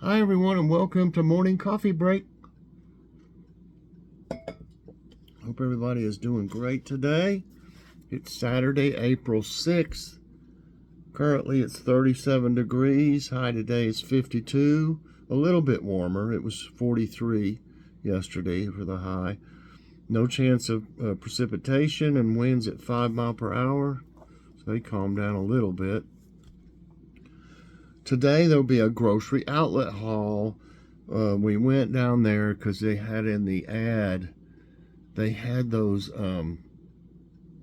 Hi, everyone, and welcome to Morning Coffee Break. Hope everybody is doing great today. It's Saturday, April 6th. Currently, it's 37 degrees. High today is 52. A little bit warmer. It was 43 yesterday for the high. No chance of precipitation and winds at 5 miles per hour. So they calmed down a little bit. Today, there'll be a grocery outlet haul. We went down there because they had in the ad, they had those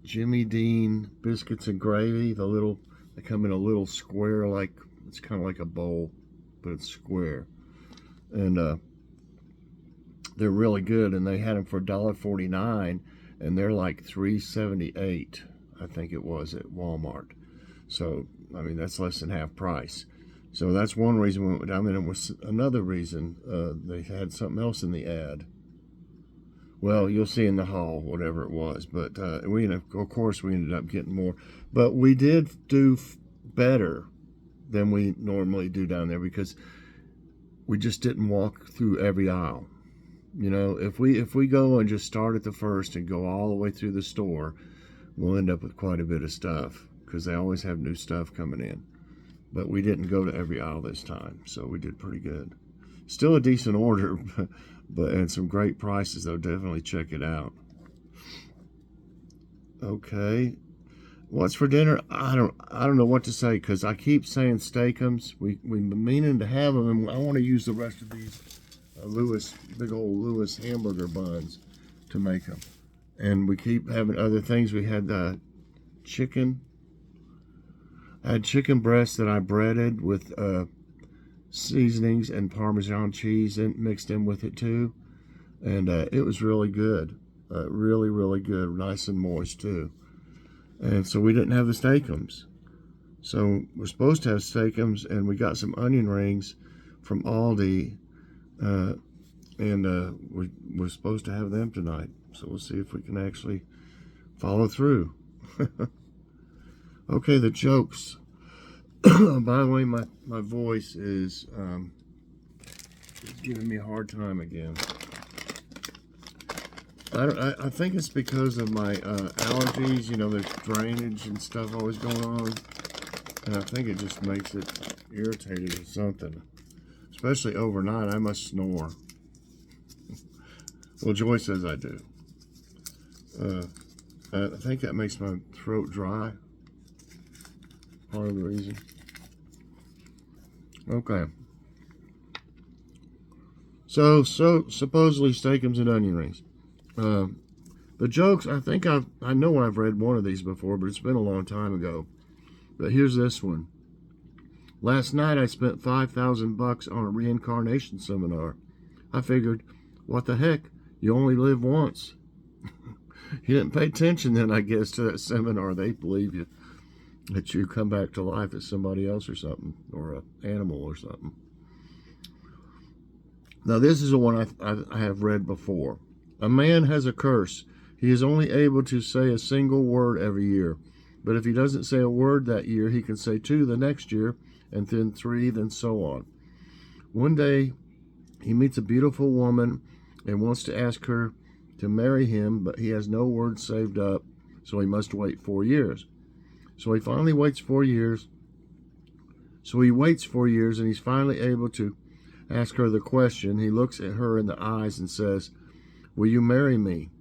Jimmy Dean biscuits and gravy. They come in a little square, like it's kind of like a bowl, but it's square, and they're really good. And they had them for $1.49, and they're like $3.78, I think it was at Walmart. So I mean that's less than half price. So that's one reason we went down there. And it was another reason they had something else in the ad. Well, you'll see in the haul, whatever it was. But of course, we ended up getting more. But we did do better than we normally do down there because we just didn't walk through every aisle. You know, if we go and just start at the first and go all the way through the store, we'll end up with quite a bit of stuff because they always have new stuff coming in. But we didn't go to every aisle this time, so we did pretty good. Still a decent order, and some great prices though. Definitely check it out. Okay, what's for dinner? I don't know what to say because I keep saying steakums. We've been meaning to have them, and I want to use the rest of these big old Lewis hamburger buns to make them. And we keep having other things. We had chicken. I had chicken breasts that I breaded with seasonings and Parmesan cheese mixed in with it too, and it was really good, really, really good, nice and moist too. And so we didn't have the steakums, so we're supposed to have steakums, and we got some onion rings from Aldi, and we're supposed to have them tonight. So we'll see if we can actually follow through. Okay, the jokes. By the way, my voice is giving me a hard time again. I think it's because of my allergies. You know, there's drainage and stuff always going on, and I think it just makes it irritated or something. Especially overnight, I must snore. Well, Joy says I do. I think that makes my throat dry. Part of the reason. Okay. So supposedly steakums and onion rings. The jokes, I know I've read one of these before, but it's been a long time ago. But here's this one. Last night I spent $5,000 on a reincarnation seminar. I figured, what the heck? You only live once. You didn't pay attention then, I guess, to that seminar. They believe you that you come back to life as somebody else or something, or an animal or something. Now, this is the one I have read before. A man has a curse. He is only able to say a single word every year. But if he doesn't say a word that year, he can say two the next year, and then three, then so on. One day, he meets a beautiful woman and wants to ask her to marry him, but he has no words saved up, so he must wait 4 years. So he finally waits 4 years. So he waits 4 years, and he's finally able to ask her the question. He looks at her in the eyes and says, "Will you marry me?"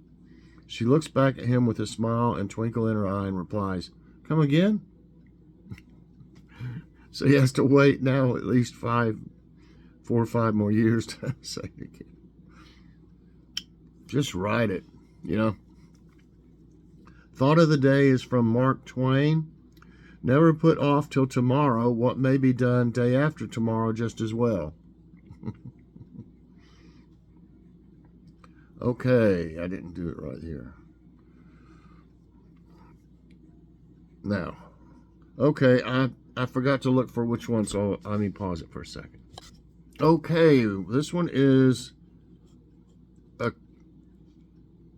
She looks back at him with a smile and twinkle in her eye and replies, "Come again?" So he has to wait now at least 4 or 5 more years to say it again. Just write it, you know. Thought of the day is from Mark Twain. Never put off till tomorrow what may be done day after tomorrow just as well. Okay, I didn't do it right here. Now, okay, I forgot to look for which one, so let me pause it for a second. Okay, this one is a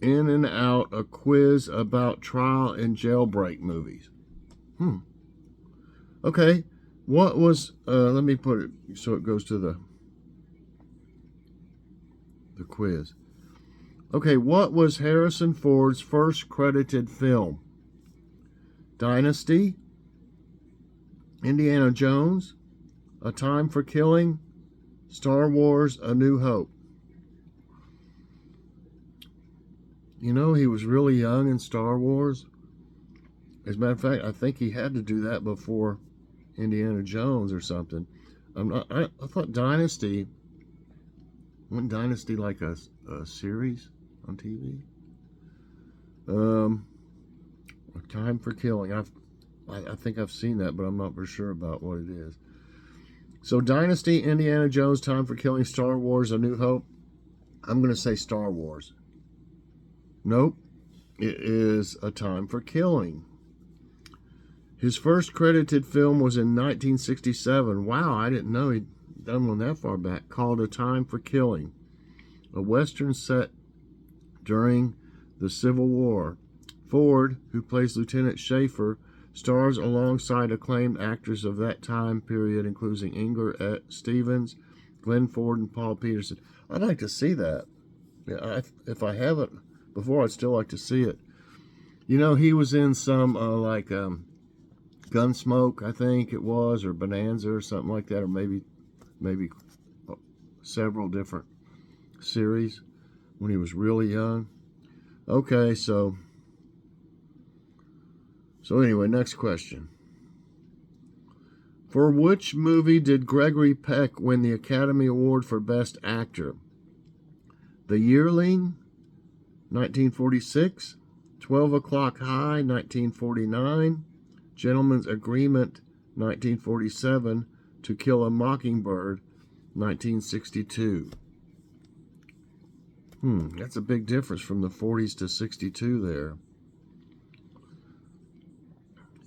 in and out, a quiz about trial and jailbreak movies. Okay, what was, let me put it so it goes to the the quiz. Okay, what was Harrison Ford's first credited film? Dynasty, Indiana Jones, A Time for Killing, Star Wars, A New Hope. You know, he was really young in Star Wars. As a matter of fact, I think he had to do that before Indiana Jones or something. I thought Dynasty, wasn't Dynasty like a series on TV? A Time for Killing. I think I've seen that, but I'm not for sure about what it is. So Dynasty, Indiana Jones, Time for Killing, Star Wars, A New Hope. I'm going to say Star Wars. Nope. It is A Time for Killing. His first credited film was in 1967. Wow, I didn't know he'd done one that far back. Called A Time for Killing. A Western set during the Civil War. Ford, who plays Lieutenant Schaefer, stars alongside acclaimed actors of that time period, including Inger Stevens, Glenn Ford, and Paul Peterson. I'd like to see that. Yeah, if I haven't before, I'd still like to see it. You know, he was in some Gunsmoke, I think it was, or Bonanza or something like that, or maybe several different series when he was really young. Okay, so anyway, next question. For which movie did Gregory Peck win the Academy Award for Best Actor? The Yearling, 1946, 12 O'Clock High, 1949, Gentleman's Agreement, 1947, To Kill a Mockingbird, 1962. That's a big difference from the 40s to 62 there.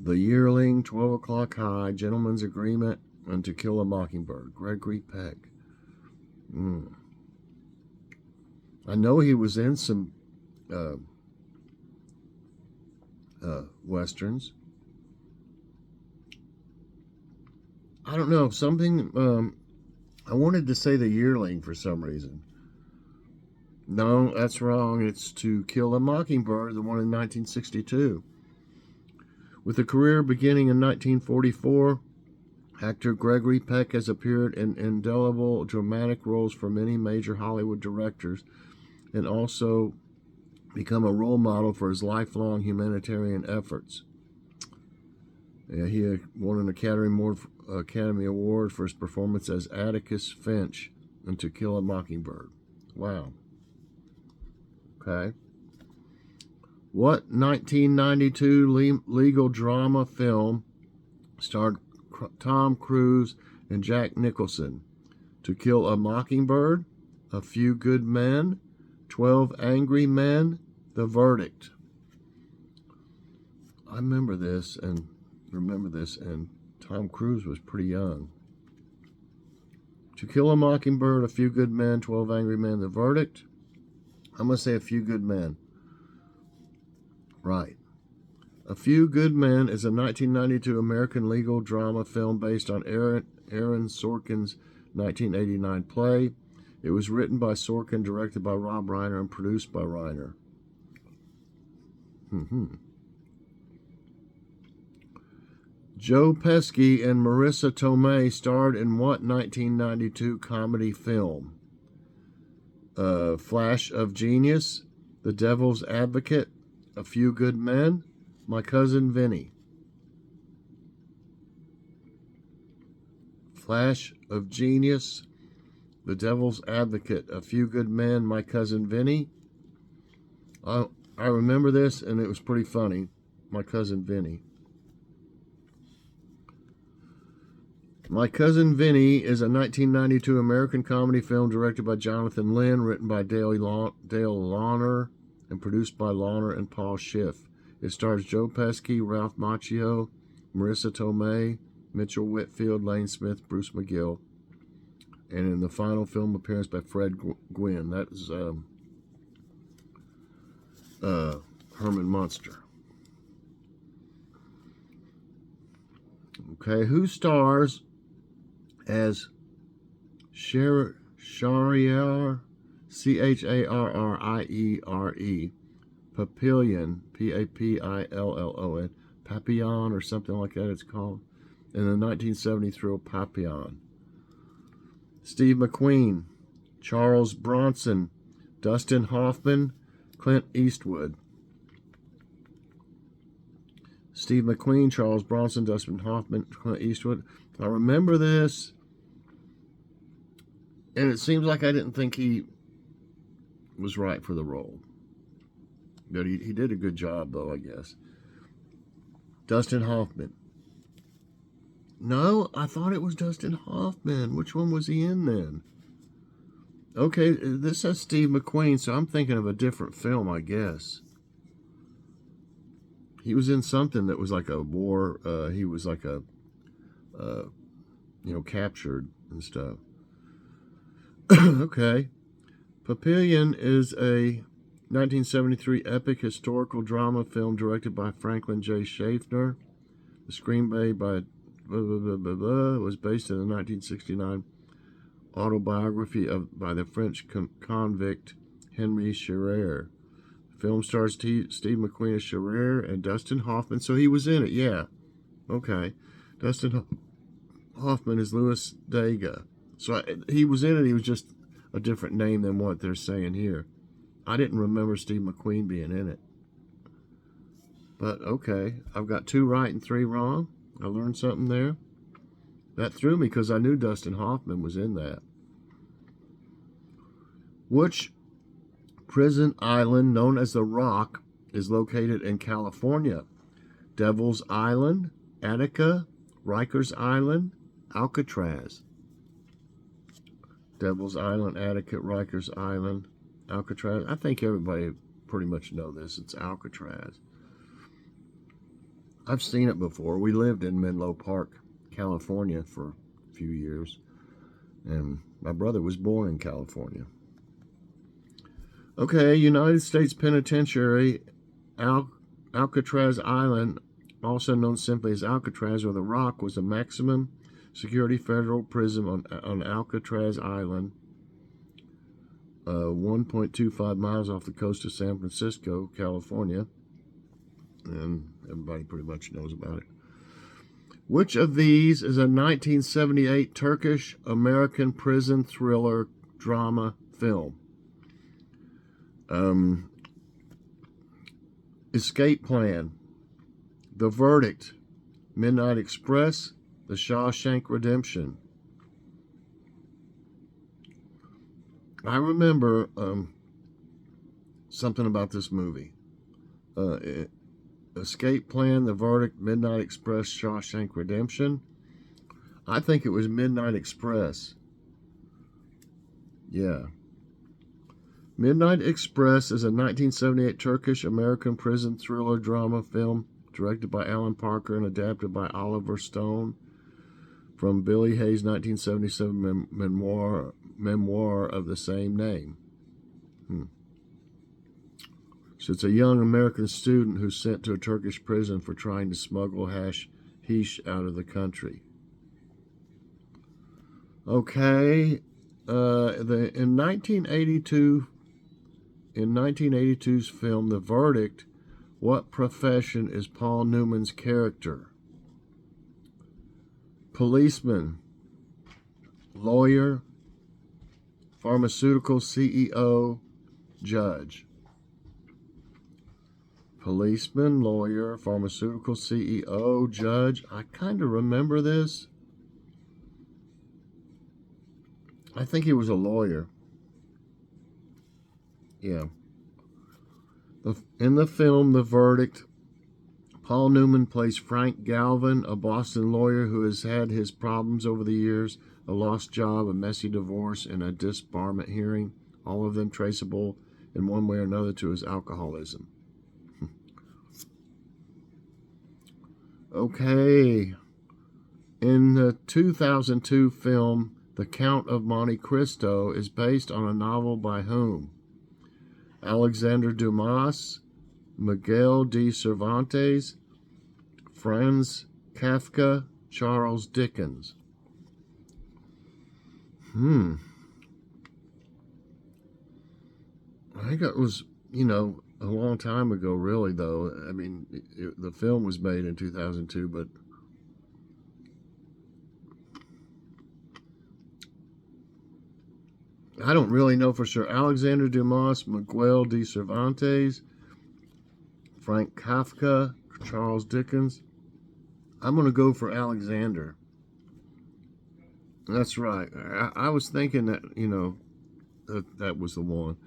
The Yearling, 12 O'Clock High, Gentleman's Agreement, and To Kill a Mockingbird. Gregory Peck. I know he was in some Westerns. I don't know, something, I wanted to say The Yearling for some reason. No, that's wrong. It's To Kill a Mockingbird, the one in 1962. With a career beginning in 1944, actor Gregory Peck has appeared in indelible dramatic roles for many major Hollywood directors and also become a role model for his lifelong humanitarian efforts. Yeah, he won an Academy Award for his performance as Atticus Finch in To Kill a Mockingbird. Wow. Okay. What 1992 legal drama film starred Tom Cruise and Jack Nicholson? To Kill a Mockingbird, A Few Good Men, 12 Angry Men, The Verdict. I remember this, and Tom Cruise was pretty young. To Kill a Mockingbird, A Few Good Men, 12 Angry Men, The Verdict. I'm going to say A Few Good Men. Right. A Few Good Men is a 1992 American legal drama film based on Aaron Sorkin's 1989 play. It was written by Sorkin, directed by Rob Reiner, and produced by Reiner. Joe Pesci and Marissa Tomei starred in what 1992 comedy film? Flash of Genius, The Devil's Advocate, A Few Good Men, My Cousin Vinny. Flash of Genius, The Devil's Advocate, A Few Good Men, My Cousin Vinny. I remember this, and it was pretty funny. My Cousin Vinny. My Cousin Vinny is a 1992 American comedy film directed by Jonathan Lynn, written by Dale Launer, and produced by Launer and Paul Schiff. It stars Joe Pesci, Ralph Macchio, Marissa Tomei, Mitchell Whitfield, Lane Smith, Bruce McGill, and in the final film appearance by Fred Gwynne. That is Herman Munster. Okay, who stars as Shahryar Charriere. Papillon, Papillon, Papillon or something like that it's called. In the 1970 thrill Papillon. Steve McQueen, Charles Bronson, Dustin Hoffman, Clint Eastwood. Steve McQueen, Charles Bronson, Dustin Hoffman, Clint Eastwood. I remember this, and it seems like I didn't think he was right for the role. But he did a good job, though, I guess. Dustin Hoffman. No, I thought it was Dustin Hoffman. Which one was he in then? Okay, this says Steve McQueen, so I'm thinking of a different film, I guess. He was in something that was like a war. He was like a, captured and stuff. Okay. Papillon is a 1973 epic historical drama film directed by Franklin J. Schaffner. The screenplay by was based in the 1969 autobiography by the French convict Henry Charriere. The film stars Steve McQueen as Charriere and Dustin Hoffman. So he was in it, yeah. Okay. Dustin Hoffman is Louis Daga. So he was in it. He was just a different name than what they're saying here. I didn't remember Steve McQueen being in it. But okay, I've got 2 right and 3 wrong. I learned something there. That threw me because I knew Dustin Hoffman was in that. Which prison island known as the Rock is located in California? Devil's Island, Attica, Rikers Island, Alcatraz. Devil's Island, Attica, Rikers Island, Alcatraz. I think everybody pretty much know this. It's Alcatraz. I've seen it before. We lived in Menlo Park, California for a few years. And my brother was born in California. Okay, United States Penitentiary, Alcatraz Island, also known simply as Alcatraz or the Rock, was a maximum security federal prison on Alcatraz Island, 1.25 miles off the coast of San Francisco, California. And everybody pretty much knows about it. Which of these is a 1978 Turkish-American prison thriller drama film? Escape Plan, The Verdict, Midnight Express, The Shawshank Redemption. I remember something about this movie. Escape Plan, The Verdict, Midnight Express, Shawshank Redemption. I think it was Midnight Express. Yeah. Midnight Express is a 1978 Turkish-American prison thriller drama film directed by Alan Parker and adapted by Oliver Stone from Billy Hayes' 1977 memoir of the same name. So it's a young American student who's sent to a Turkish prison for trying to smuggle hashish out of the country. Okay, in 1982's film The Verdict, what profession is Paul Newman's character? Policeman, lawyer, pharmaceutical CEO, judge. Policeman, lawyer, pharmaceutical CEO, judge. I kind of remember this. I think he was a lawyer. Yeah. In the film The Verdict, Paul Newman plays Frank Galvin, a Boston lawyer who has had his problems over the years, a lost job, a messy divorce, and a disbarment hearing, all of them traceable in one way or another to his alcoholism. Okay. In the 2002 film The Count of Monte Cristo is based on a novel by whom? Alexander Dumas, Miguel de Cervantes, Franz Kafka, Charles Dickens. I think it was, you know, a long time ago, really, though. I mean, the film was made in 2002, but I don't really know for sure. Alexander Dumas, Miguel de Cervantes, Frank Kafka, Charles Dickens. I'm going to go for Alexander. That's right. I was thinking that, you know, that was the one.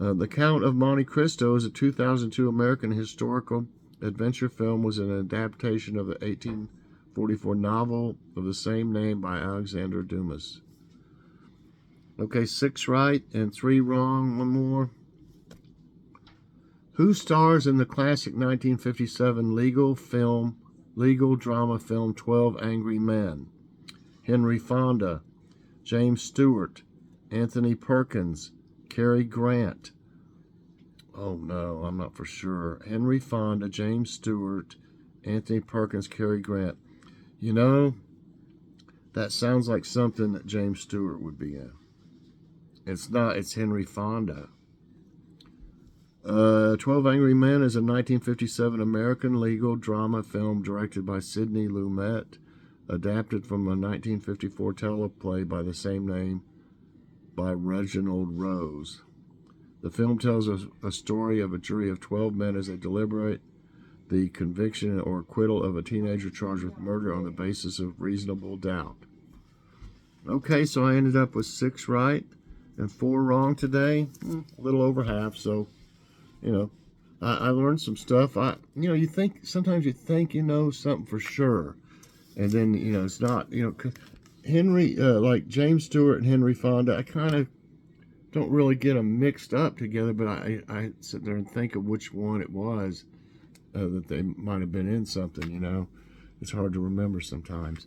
The Count of Monte Cristo is a 2002 American historical adventure film. Was an adaptation of the 1844 novel of the same name by Alexander Dumas. Okay, 6 right and 3 wrong. One more. Who stars in the classic 1957 legal drama film 12 Angry Men? Henry Fonda, James Stewart, Anthony Perkins, Cary Grant. Oh no, I'm not for sure. Henry Fonda, James Stewart, Anthony Perkins, Cary Grant. You know, that sounds like something that James Stewart would be in. It's not, it's Henry Fonda. 12 Angry Men is a 1957 American legal drama film directed by Sidney Lumet, adapted from a 1954 teleplay by the same name by Reginald Rose. The film tells a story of a jury of 12 men as they deliberate the conviction or acquittal of a teenager charged with murder on the basis of reasonable doubt. Okay, so I ended up with 6 right and 4 wrong today. A little over half, so, you know, I learned some stuff. You know, sometimes you think you know something for sure, and then, you know, it's not, you know, Henry, like James Stewart and Henry Fonda, I kind of don't really get them mixed up together, but I sit there and think of which one it was that they might have been in something, you know. It's hard to remember sometimes.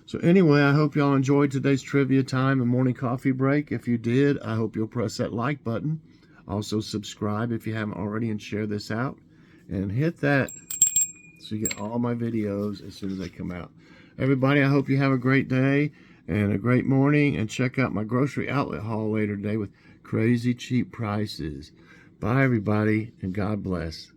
So anyway, I hope y'all enjoyed today's trivia time and morning coffee break. If you did, I hope you'll press that like button. Also subscribe if you haven't already and share this out. And hit that so you get all my videos as soon as they come out. Everybody, I hope you have a great day and a great morning. And check out my grocery outlet haul later today with crazy cheap prices. Bye, everybody, and God bless.